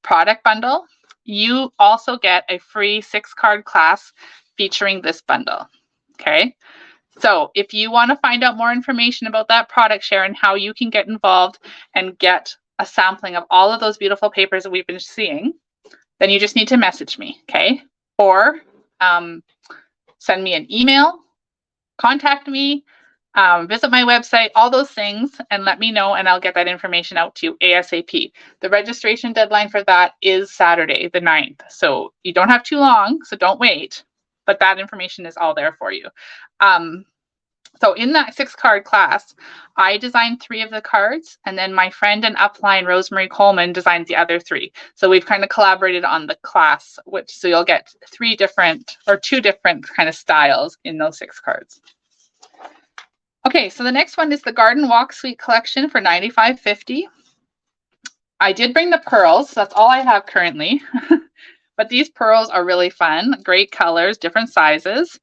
product bundle, you also get a free 6-card class featuring this bundle. Okay. So if you want to find out more information about that product share and how you can get involved and get a sampling of all of those beautiful papers that we've been seeing, then you just need to message me, okay? Or send me an email, contact me, visit my website, all those things, and let me know, and I'll get that information out to you ASAP. The registration deadline for that is Saturday, the 9th. So you don't have too long, so don't wait, but that information is all there for you. So in that 6-card class, I designed 3 of the cards, and then my friend and upline, Rosemary Coleman, designed the other 3. So we've kind of collaborated on the class, so you'll get 2 different kind of styles in those 6 cards. Okay, so the next one is the Garden Walk Suite collection for $95.50. I did bring the pearls. So that's all I have currently. But these pearls are really fun. Great colors, different sizes.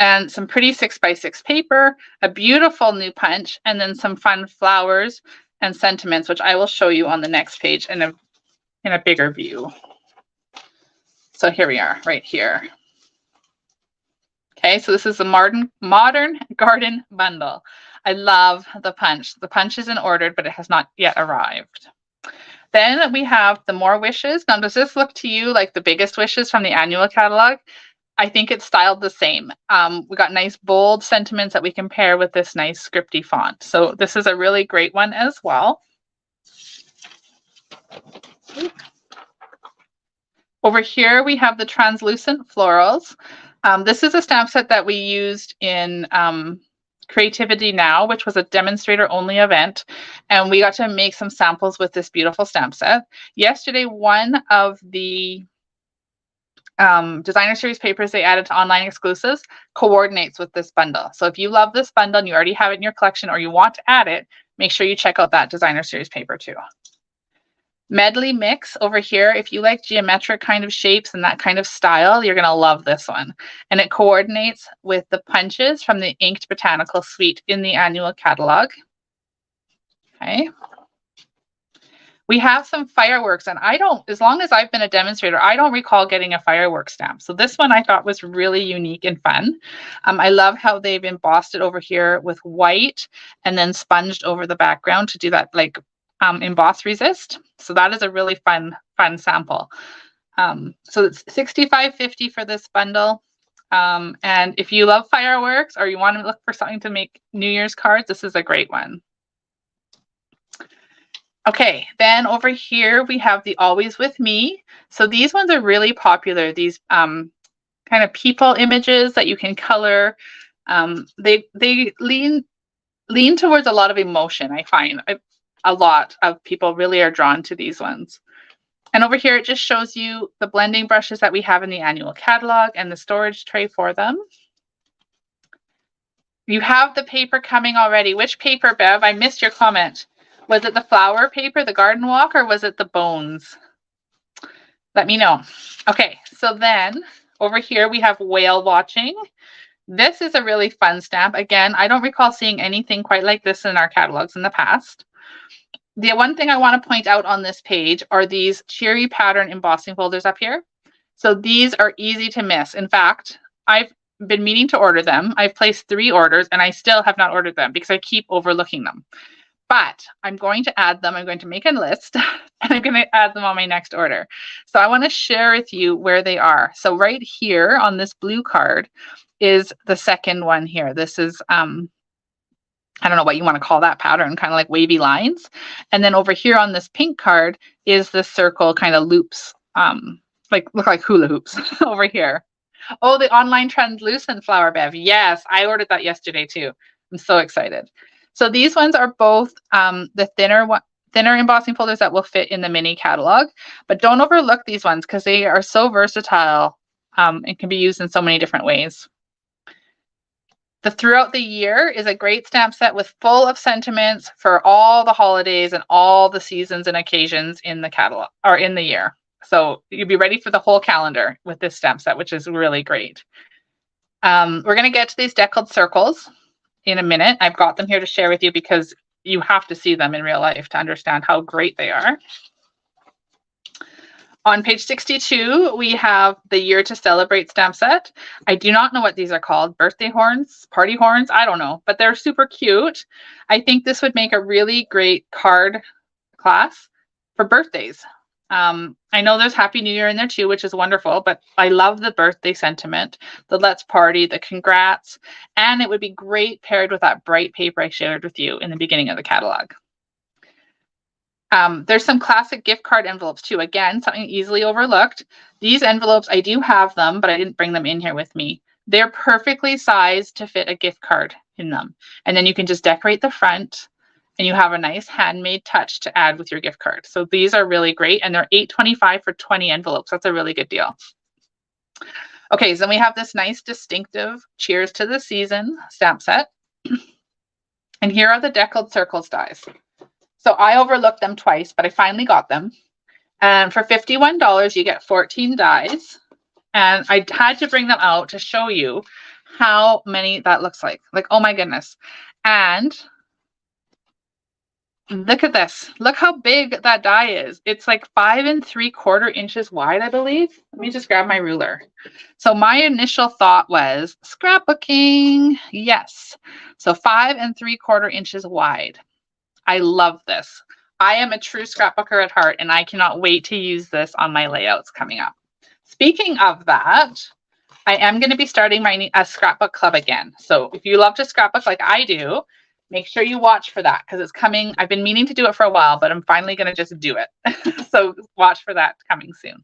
And some pretty 6x6 paper, a beautiful new punch, and then some fun flowers and sentiments, which I will show you on the next page in a bigger view. So here we are, right here. Okay, so this is the modern garden bundle. I love the punch. The punch isn't ordered, but it has not yet arrived. Then we have the More Wishes. Now, does this look to you like the biggest wishes from the annual catalog? I think it's styled the same. We got nice bold sentiments that we can pair with this nice scripty font. So this is a really great one as well. Over here, we have the translucent florals. This is a stamp set that we used in Creativity Now, which was a demonstrator only event. And we got to make some samples with this beautiful stamp set. Yesterday, one of the designer series papers they added to online exclusives coordinates with this bundle. So if you love this bundle and you already have it in your collection or you want to add it, make sure you check out that designer series paper too. Medley Mix over here. If you like geometric kind of shapes and that kind of style, you're going to love this one. And it coordinates with the punches from the Inked Botanical Suite in the annual catalog. Okay. We have some fireworks, and as long as I've been a demonstrator, I don't recall getting a fireworks stamp. So this one I thought was really unique and fun. I love how they've embossed it over here with white and then sponged over the background to do that like emboss resist. So that is a really fun sample. So it's $65.50 for this bundle. And if you love fireworks or you want to look for something to make New Year's cards, this is a great one. Okay, then over here we have the Always With Me. So these ones are really popular. These kind of people images that you can color. They lean towards a lot of emotion, I find. A lot of people really are drawn to these ones. And over here, it just shows you the blending brushes that we have in the annual catalog and the storage tray for them. You have the paper coming already. Which paper, Bev? I missed your comment. Was it the flower paper, the garden walk, or was it the bones? Let me know. Okay, so then over here we have whale watching. This is a really fun stamp. Again, I don't recall seeing anything quite like this in our catalogs in the past. The one thing I want to point out on this page are these cheery pattern embossing folders up here. So these are easy to miss. In fact, I've been meaning to order them. I've placed 3 orders and I still have not ordered them because I keep overlooking them. But I'm going to add them. I'm going to make a list and I'm going to add them on my next order. So I want to share with you where they are. So right here on this blue card is the second one here. This is, I don't know what you want to call that pattern, kind of like wavy lines. And then over here on this pink card is the circle kind of loops, like look like hula hoops over here. Oh, the online translucent flower bev. Yes, I ordered that yesterday too. I'm so excited. So these ones are both the thinner embossing folders that will fit in the mini catalog, but don't overlook these ones because they are so versatile and can be used in so many different ways. The Throughout the Year is a great stamp set with full of sentiments for all the holidays and all the seasons and occasions in the catalog or in the year. So you'll be ready for the whole calendar with this stamp set, which is really great. We're going to get to these deckled circles in a minute. I've got them here to share with you because you have to see them in real life to understand how great they are. On page 62, we have the Year to Celebrate stamp set. I do not know what these are called. Birthday horns, party horns, I don't know, but they're super cute. I think this would make a really great card class for birthdays. I know there's Happy New Year in there too, which is wonderful, but I love the birthday sentiment, the let's party, the congrats, and it would be great paired with that bright paper I shared with you in the beginning of the catalog. There's some classic gift card envelopes too. Again, something easily overlooked. These envelopes, I do have them, but I didn't bring them in here with me. They're perfectly sized to fit a gift card in them. And then you can just decorate the front and you have a nice handmade touch to add with your gift card. So these are really great and they're $8.25 for 20 envelopes. That's a really good deal. Okay, so then we have this nice distinctive Cheers to the Season stamp set. And here are the deckled circles dies. So I overlooked them twice, but I finally got them. And for $51, you get 14 dies. And I had to bring them out to show you how many that looks like. Like, oh my goodness. And look at this. Look how big that die is. It's like 5 3/4 inches wide, I believe. Let me just grab my ruler. So my initial thought was scrapbooking. Yes. So 5 3/4 inches wide. I love this. I am a true scrapbooker at heart, and I cannot wait to use this on my layouts coming up. Speaking of that, I am going to be starting my scrapbook club again. So if you love to scrapbook like I do, make sure you watch for that because it's coming. I've been meaning to do it for a while, but I'm finally going to just do it. So watch for that coming soon.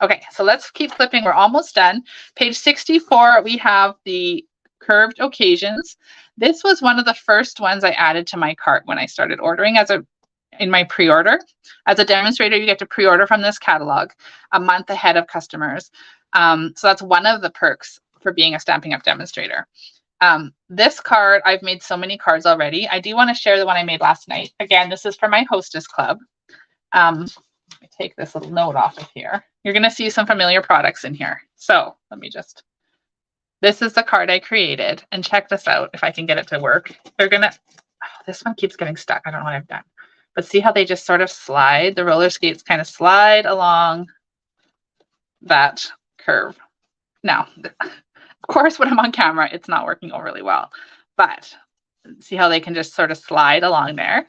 Okay, so let's keep flipping. We're almost done. Page 64, we have the curved occasions. This was one of the first ones I added to my cart when I started ordering in my pre-order. As a demonstrator, you get to pre-order from this catalog a month ahead of customers. So that's one of the perks for being a Stampin' Up! Demonstrator. This card, I've made so many cards already. I do want to share the one I made last night. Again, this is for my hostess club. Let me take this little note off of here. You're going to see some familiar products in here. So let me just, this is the card I created, and check this out if I can get it to work. They're going to, oh, this one keeps getting stuck. I don't know what I've done. But see how they just sort of slide? The roller skates kind of slide along that curve. Now, of course, when I'm on camera, it's not working overly well, but see how they can just sort of slide along there.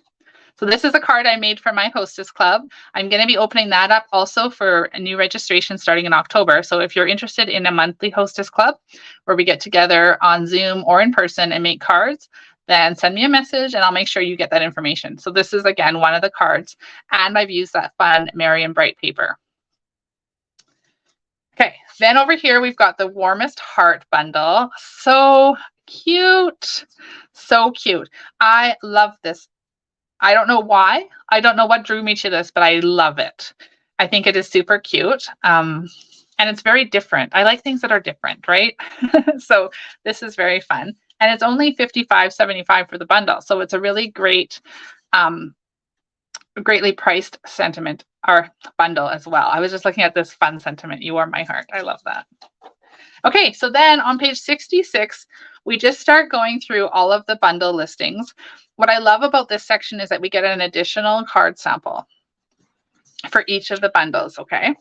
So this is a card I made for my hostess club. I'm going to be opening that up also for a new registration starting in October. So if you're interested in a monthly hostess club where we get together on Zoom or in person and make cards, then send me a message and I'll make sure you get that information. So this is, again, one of the cards, and I've used that fun Merry and Bright paper. Okay, then over here, we've got the Warmest Heart bundle. So cute, so cute. I love this. I don't know why. I don't know what drew me to this, but I love it. I think it is super cute. And it's very different. I like things that are different, right? So this is very fun. And it's only $55.75 for the bundle. So it's a really great, greatly priced sentiment or bundle as well. I was just looking at this fun sentiment. You warm my heart. I love that. Okay, so then on page 66, we just start going through all of the bundle listings. What I love about this section is that we get an additional card sample for each of the bundles, okay?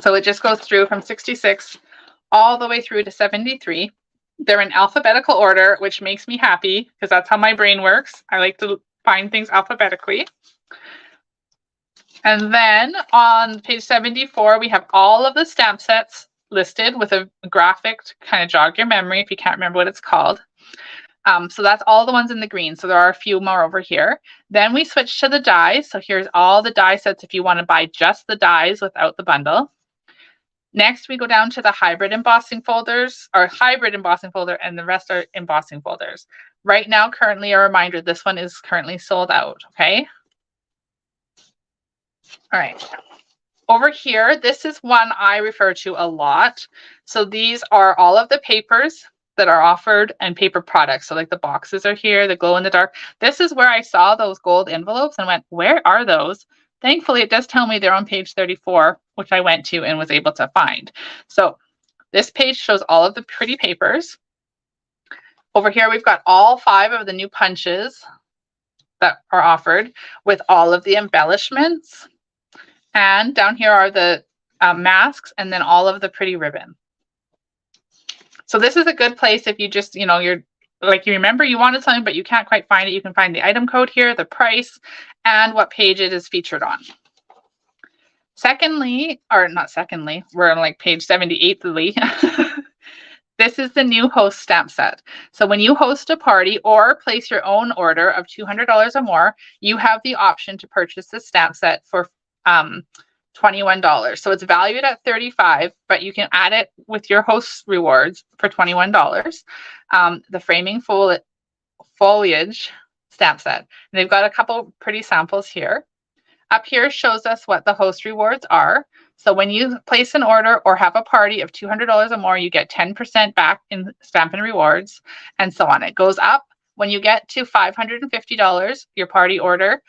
So it just goes through from 66 all the way through to 73. They're in alphabetical order, which makes me happy because that's how my brain works. I like to find things alphabetically. And then on page 74, we have all of the stamp sets listed with a graphic to kind of jog your memory if you can't remember what it's called. So that's all the ones in the green. So there are a few more over here. Then we switch to the dies. So here's all the die sets if you want to buy just the dies without the bundle. Next, we go down to the hybrid embossing folders, or hybrid embossing folder, and the rest are embossing folders. Right now, currently, a reminder, this one is currently sold out, okay? All right. Over here, this is one I refer to a lot. So these are all of the papers that are offered and paper products. So like the boxes are here, the glow in the dark. This is where I saw those gold envelopes and went, where are those? Thankfully, it does tell me they're on page 34, which I went to and was able to find. So this page shows all of the pretty papers. Over here, we've got all 5 of the new punches that are offered with all of the embellishments. And down here are the masks and then all of the pretty ribbon. So this is a good place if you just, you're like, you remember you wanted something, but you can't quite find it. You can find the item code here, the price, and what page it is featured on. Secondly, or not secondly, we're on like page 78th. This is the new host stamp set. So when you host a party or place your own order of $200 or more, you have the option to purchase the stamp set for $21. So it's valued at $35, but you can add it with your host rewards for $21. The framing foliage stamp set. And they've got a couple pretty samples here. Up here shows us what the host rewards are. So when you place an order or have a party of $200 or more, you get 10% back in Stampin' Rewards, and so on. It goes up. When you get to $550, your party order,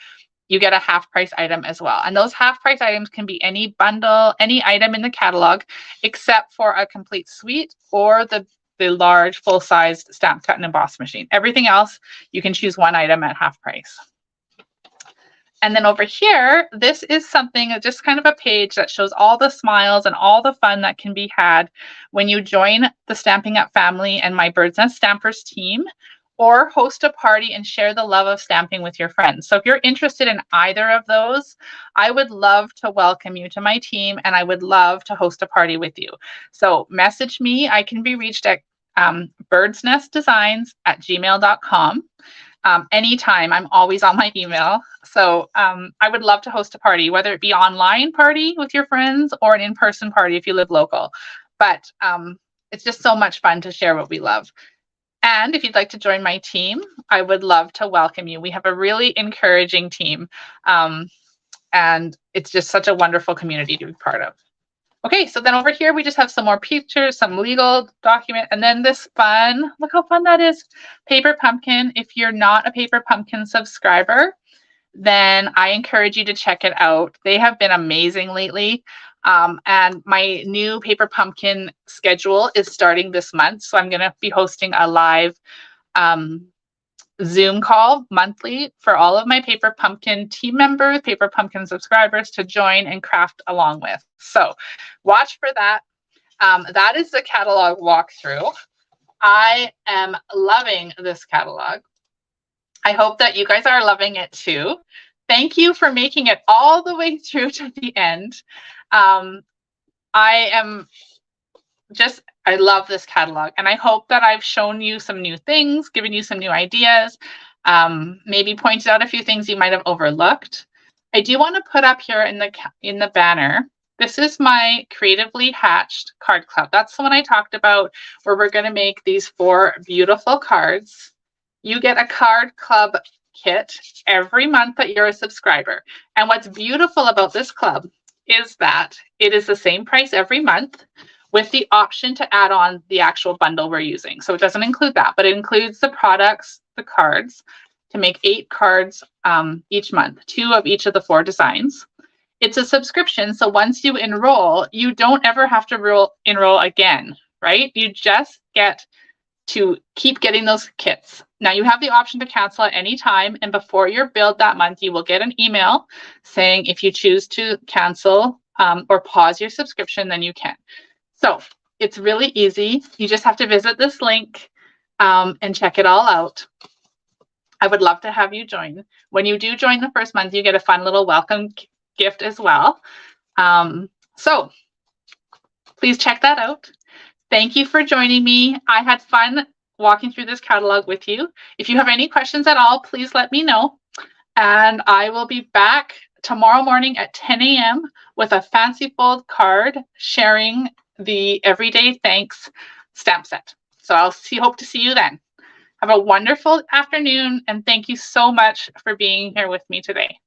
you get a half price item as well. And those half price items can be any bundle, any item in the catalog, except for a complete suite or the large full-sized stamp cut and emboss machine. Everything else, you can choose one item at half price. And then over here, this is something, just kind of a page that shows all the smiles and all the fun that can be had when you join the Stampin' Up family and my Bird's Nest Stampers team, or host a party and share the love of stamping with your friends. So if you're interested in either of those, I would love to welcome you to my team, and I would love to host a party with you. So message me. I can be reached at birdsnestdesigns@gmail.com. Anytime. I'm always on my email. So I would love to host a party, whether it be online party with your friends or an in-person party if you live local. But it's just so much fun to share what we love. And if you'd like to join my team, I would love to welcome you. We have a really encouraging team. And it's just such a wonderful community to be part of. Okay, so then over here, we just have some more pictures, some legal document, and then this fun, look how fun that is, Paper Pumpkin. If you're not a Paper Pumpkin subscriber, then I encourage you to check it out. They have been amazing lately. And my new Paper Pumpkin schedule is starting this month. So I'm going to be hosting a live Zoom call monthly for all of my Paper Pumpkin team members, Paper Pumpkin subscribers to join and craft along with. So watch for that. That is the catalog walkthrough. I am loving this catalog. I hope that you guys are loving it too. Thank you for making it all the way through to the end. I love this catalog, and I hope that I've shown you some new things, given you some new ideas, maybe pointed out a few things you might have overlooked. I do want to put up here in the banner, this is my Creatively Hatched card club. That's the one I talked about, where we're going to make these 4 beautiful cards. You get a card club kit every month that you're a subscriber. And what's beautiful about this club is that it is the same price every month, with the option to add on the actual bundle we're using. So it doesn't include that, but it includes the products, the cards, to make 8 cards each month, 2 of each of the 4 designs. It's a subscription, so once you enroll, you don't ever have to enroll again, right? You just get to keep getting those kits. Now you have the option to cancel at any time, and before your build that month, you will get an email saying if you choose to cancel or pause your subscription, then you can. So it's really easy. You just have to visit this link and check it all out. I would love to have you join. When you do join the first month, you get a fun little welcome gift as well. So please check that out. Thank you for joining me. I had fun walking through this catalog with you. If you have any questions at all, please let me know. And I will be back tomorrow morning at 10 a.m. with a fancy fold card sharing the Everyday Thanks stamp set. So hope to see you then. Have a wonderful afternoon, and thank you so much for being here with me today.